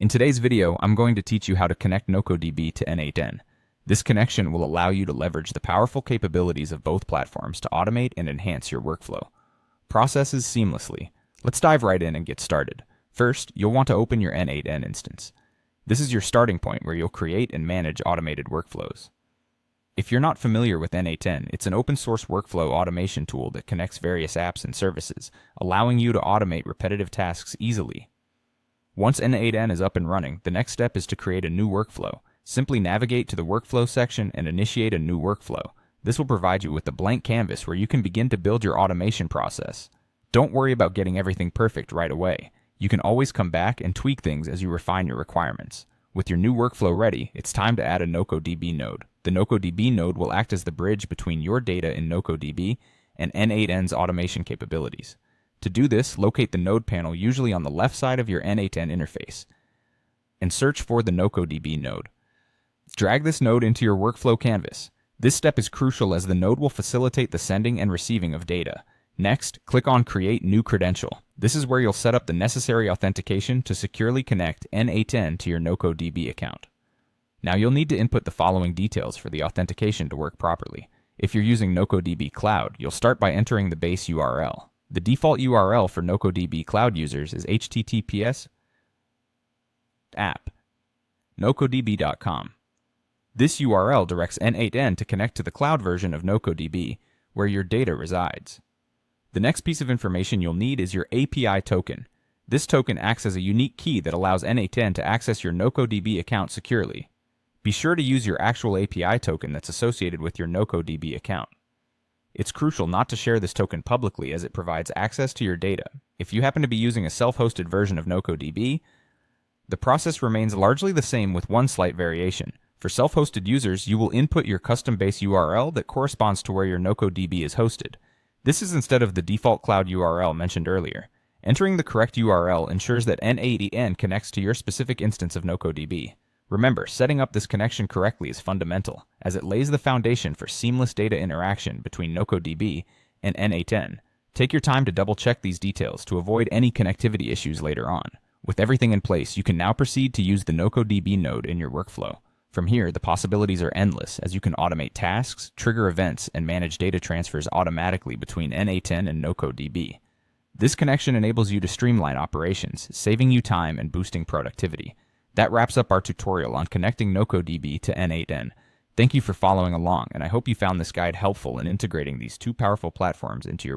In today's video, I'm going to teach you how to connect NocoDB to n8n. This connection will allow you to leverage the powerful capabilities of both platforms to automate and enhance your workflow processes seamlessly. Let's dive right in and get started. First, you'll want to open your n8n instance. This is your starting point where you'll create and manage automated workflows. If you're not familiar with n8n, it's an open-source workflow automation tool that connects various apps and services, allowing you to automate repetitive tasks easily. Once n8n is up and running, the next step is to create a new workflow. Simply navigate to the Workflow section and initiate a new workflow. This will provide you with a blank canvas where you can begin to build your automation process. Don't worry about getting everything perfect right away. You can always come back and tweak things as you refine your requirements. With your new workflow ready, it's time to add a NocoDB node. The NocoDB node will act as the bridge between your data in NocoDB and n8n's automation capabilities. To do this, locate the node panel usually on the left side of your n8n interface and search for the NocoDB node. Drag this node into your workflow canvas. This step is crucial as the node will facilitate the sending and receiving of data. Next, click on Create New Credential. This is where you'll set up the necessary authentication to securely connect n8n to your NocoDB account. Now you'll need to input the following details for the authentication to work properly. If you're using NocoDB Cloud, you'll start by entering the base URL. The default URL for NocoDB Cloud users is https://app.nocodb.com. This URL directs n8n to connect to the cloud version of NocoDB, where your data resides. The next piece of information you'll need is your API token. This token acts as a unique key that allows n8n to access your NocoDB account securely. Be sure to use your actual API token that's associated with your NocoDB account. It's crucial not to share this token publicly as it provides access to your data. If you happen to be using a self-hosted version of NocoDB, the process remains largely the same with one slight variation. For self-hosted users, you will input your custom base URL that corresponds to where your NocoDB is hosted. This is instead of the default cloud URL mentioned earlier. Entering the correct URL ensures that n8n connects to your specific instance of NocoDB. Remember, setting up this connection correctly is fundamental, as it lays the foundation for seamless data interaction between NocoDB and n8n. Take your time to double-check these details to avoid any connectivity issues later on. With everything in place, you can now proceed to use the NocoDB node in your workflow. From here, the possibilities are endless, as you can automate tasks, trigger events, and manage data transfers automatically between n8n and NocoDB. This connection enables you to streamline operations, saving you time and boosting productivity. That wraps up our tutorial on connecting NocoDB to n8n. Thank you for following along, and I hope you found this guide helpful in integrating these two powerful platforms into your work.